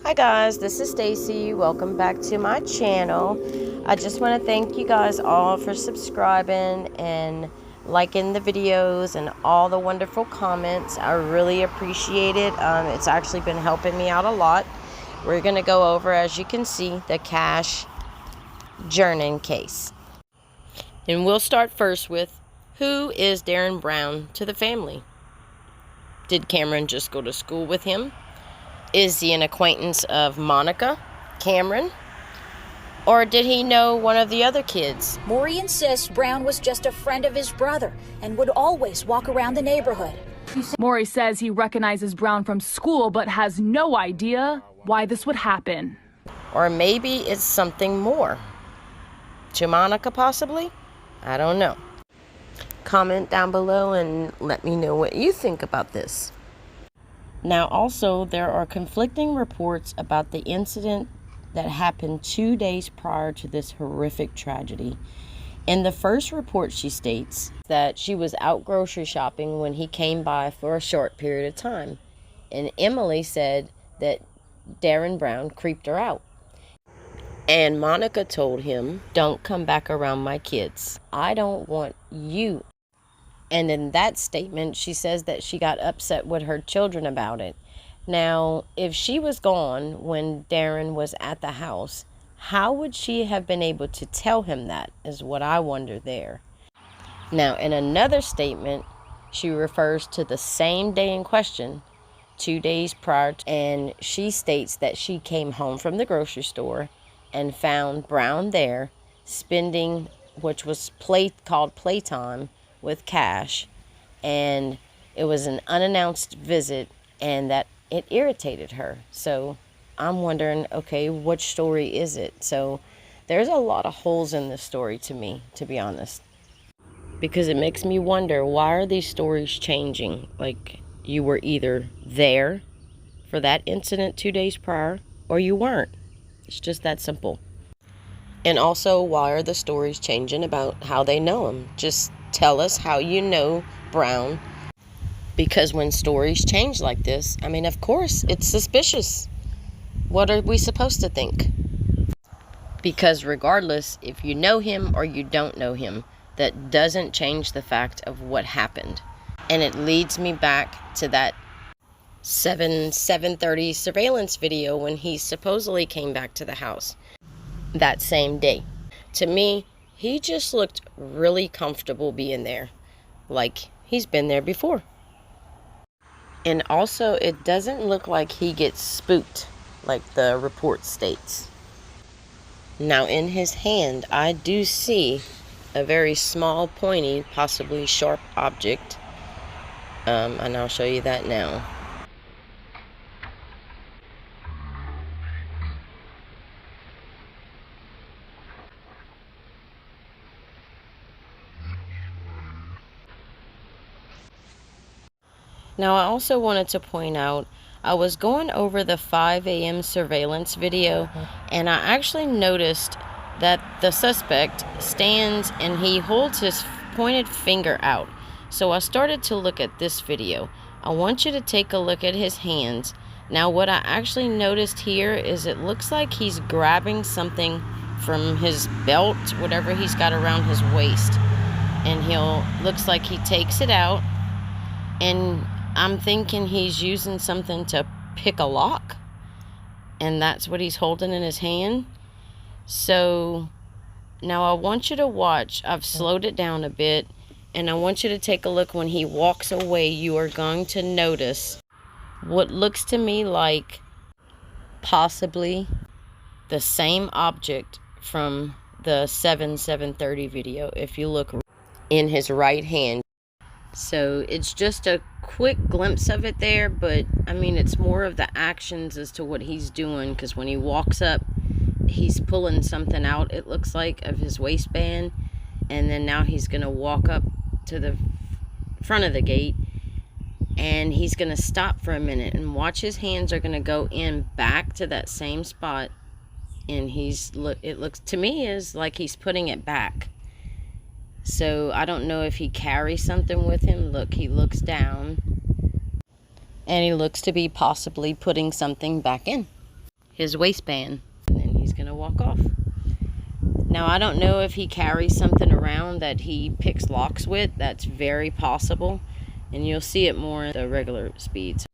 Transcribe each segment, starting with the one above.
Hi guys, this is Stacy. Welcome back to my channel. I just want to thank you guys all for subscribing and liking the videos and all the wonderful comments. I really appreciate it. It's actually been helping me out a lot. We're going to go over, as you can see, the cash journeying case. And we'll start first with, who is Darren Brown to the family? Did Cameron just go to school with him? Is he an acquaintance of Monica, Cameron, or did he know one of the other kids? Maury insists Brown was just a friend of his brother and would always walk around the neighborhood. Maury says he recognizes Brown from school but has no idea why this would happen. Or maybe it's something more. To Monica, possibly? I don't know. Comment down below and let me know what you think about this. Now, also, there are conflicting reports about the incident that happened 2 days prior to this horrific tragedy. In the first report, she states that she was out grocery shopping when he came by for a short period of time. And Emily said that Darren Brown creeped her out. And Monica told him, "Don't come back around my kids. I don't want you." And in that statement, she says that she got upset with her children about it. Now, if she was gone when Darren was at the house, how would she have been able to tell him that, is what I wonder there. Now, in another statement, she refers to the same day in question, 2 days prior, and she states that she came home from the grocery store and found Brown there spending, which was called playtime, with Cash, and it was an unannounced visit, and that it irritated her. So I'm wondering, okay, which story is it? So there's a lot of holes in this story to me, to be honest, because it makes me wonder, why are these stories changing? Like, you were either there for that incident 2 days prior or you weren't. It's just that simple. And also, why are the stories changing about how they know him? Just tell us how you know Brown, because when stories change like this, I mean, of course, it's suspicious. What are we supposed to think? Because regardless, if you know him or you don't know him, that doesn't change the fact of what happened. And it leads me back to that 7:30 surveillance video when he supposedly came back to the house that same day. To me, he just looked really comfortable being there, like he's been there before. And also, it doesn't look like he gets spooked like the report states. Now, in his hand, I do see a very small, pointy, possibly sharp object, and I'll show you that now. Now, I also wanted to point out, I was going over the 5 a.m. surveillance video, and I actually noticed that the suspect stands and he holds his pointed finger out. So I started to look at this video. I want you to take a look at his hands. Now, what I actually noticed here is it looks like he's grabbing something from his belt, whatever he's got around his waist. And looks like he takes it out, and I'm thinking he's using something to pick a lock, and that's what he's holding in his hand. So now I want you to watch. I've slowed it down a bit, and I want you to take a look. When he walks away, you are going to notice what looks to me like possibly the same object from the 7:30 video, if you look in his right hand. So it's just a quick glimpse of it there, but I mean, it's more of the actions as to what he's doing, because when he walks up, he's pulling something out, it looks like, of his waistband, and then now he's going to walk up to the front of the gate, and he's going to stop for a minute, and watch, his hands are going to go in back to that same spot, and it looks to me as like he's putting it back. So I don't know if he carries something with him. Look, he looks down, and he looks to be possibly putting something back in. his waistband, and then he's gonna walk off. Now, I don't know if he carries something around that he picks locks with. That's very possible, and you'll see it more at the regular speeds.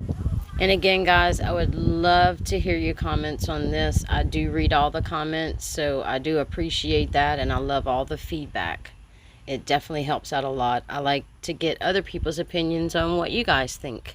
And again, guys, I would love to hear your comments on this. I do read all the comments, so I do appreciate that, and I love all the feedback. It definitely helps out a lot. I like to get other people's opinions on what you guys think.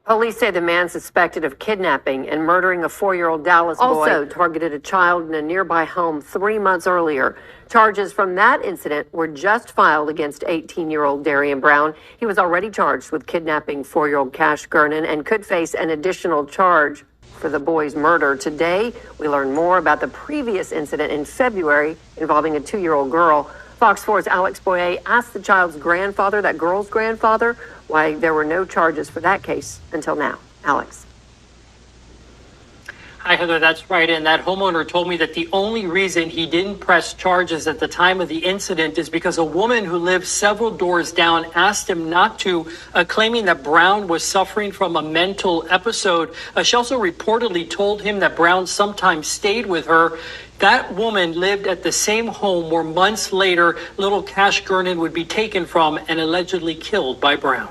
Police say the man suspected of kidnapping and murdering a 4-year-old Dallas boy also targeted a child in a nearby home 3 months earlier. Charges from that incident were just filed against 18-year-old Darian Brown. He was already charged with kidnapping 4-year-old Cash Gernon and could face an additional charge for the boy's murder. Today, we learn more about the previous incident in February involving a 2-year-old girl. Fox 4's Alex Boyer asked the child's grandfather, that girl's grandfather, why there were no charges for that case until now. Alex. Hi, Heather, that's right. And that homeowner told me that the only reason he didn't press charges at the time of the incident is because a woman who lived several doors down asked him not to, claiming that Brown was suffering from a mental episode. She also reportedly told him that Brown sometimes stayed with her. That woman lived at the same home where months later, little Cash Gernon would be taken from and allegedly killed by Brown.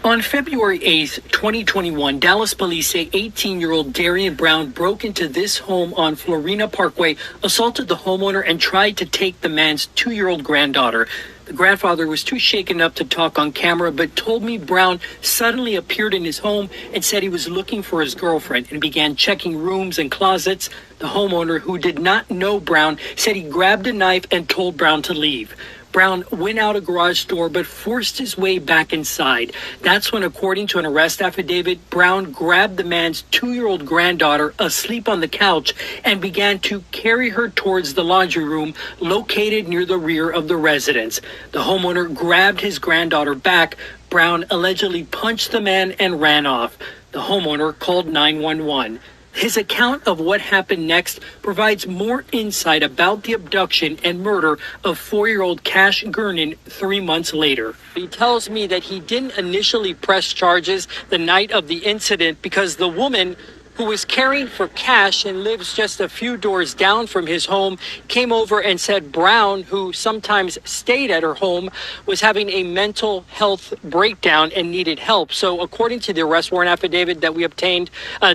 On February 8th, 2021, Dallas police say 18-year-old Darian Brown broke into this home on Florina Parkway, assaulted the homeowner, and tried to take the man's 2-year-old granddaughter. The grandfather was too shaken up to talk on camera, but told me Brown suddenly appeared in his home and said he was looking for his girlfriend and began checking rooms and closets. The homeowner, who did not know Brown, said he grabbed a knife and told Brown to leave. Brown went out a garage door but forced his way back inside. That's when, according to an arrest affidavit, Brown grabbed the man's 2-year-old granddaughter asleep on the couch and began to carry her towards the laundry room located near the rear of the residence. The homeowner grabbed his granddaughter back. Brown allegedly punched the man and ran off. The homeowner called 911. His account of what happened next provides more insight about the abduction and murder of 4-year-old Cash Gernon 3 months later. He tells me that he didn't initially press charges the night of the incident because the woman who was caring for Cash and lives just a few doors down from his home, came over and said Brown, who sometimes stayed at her home, was having a mental health breakdown and needed help. So according to the arrest warrant affidavit that we obtained,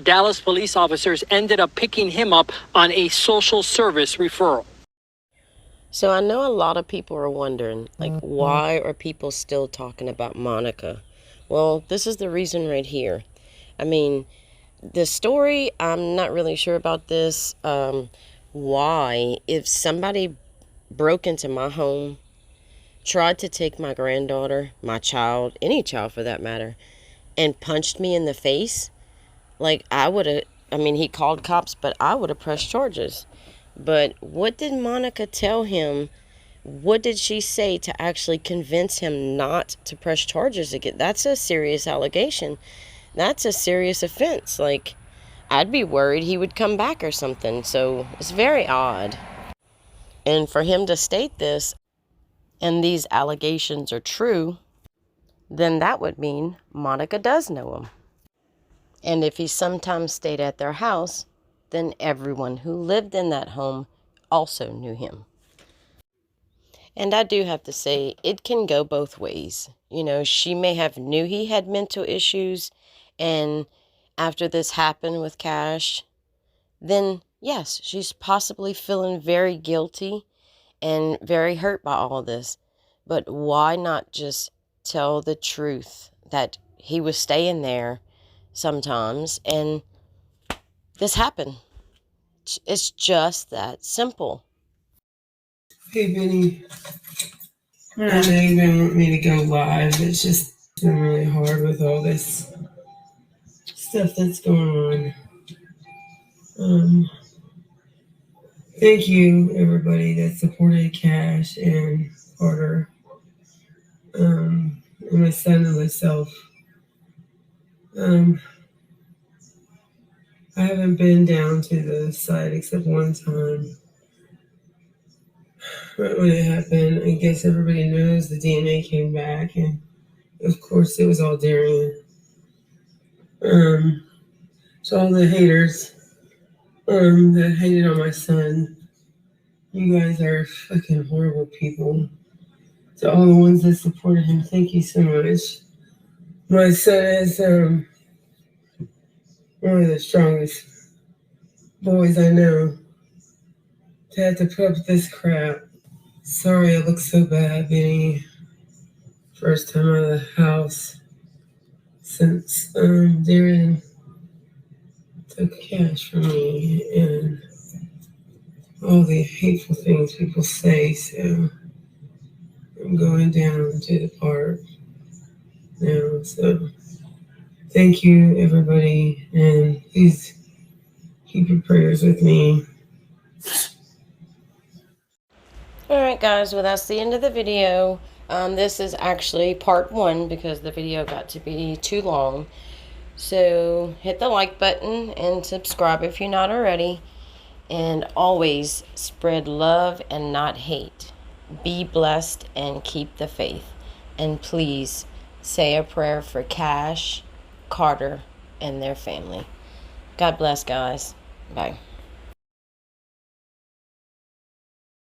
Dallas police officers ended up picking him up on a social service referral. So I know a lot of people are wondering, like, why are people still talking about Monica? Well, this is the reason right here. I mean, the story, I'm not really sure about this. Why, if somebody broke into my home, tried to take my granddaughter, my child, any child for that matter, and punched me in the face, like, I would have, I mean, he called cops, but I would have pressed charges. But what did Monica tell him? What did she say to actually convince him not to press charges again? That's a serious allegation. That's a serious offense. Like, I'd be worried he would come back or something. So it's very odd. And for him to state this, and these allegations are true, then that would mean Monica does know him. And if he sometimes stayed at their house, then everyone who lived in that home also knew him. And I do have to say, it can go both ways. You know, she may have knew he had mental issues, and after this happened with Cash, then yes, she's possibly feeling very guilty and very hurt by all this. But why not just tell the truth that he was staying there sometimes and this happened? It's just that simple. Hey, Benny. I know you don't want me to go live. It's just been really hard with all this stuff that's going on. Thank you, everybody that supported Cash and Carter, and my son and myself. I haven't been down to the site except one time. Right when it happened, I guess everybody knows the DNA came back, and of course it was all Darian. So all the haters that hated on my son, you guys are fucking horrible people. To all the ones that supported him, thank you so much. My son is one of the strongest boys I know. To have to put up with this crap. Sorry I look so bad, Benny. First time out of the house since Darren took cash from me and all the hateful things people say, so I'm going down to the park now. So thank you, everybody, and please keep your prayers with me. Alright guys, well that's the end of the video. This is actually part 1 because the video got to be too long. So hit the like button and subscribe if you're not already. And always spread love and not hate. Be blessed and keep the faith. And please say a prayer for Cash, Carter, and their family. God bless, guys. Bye.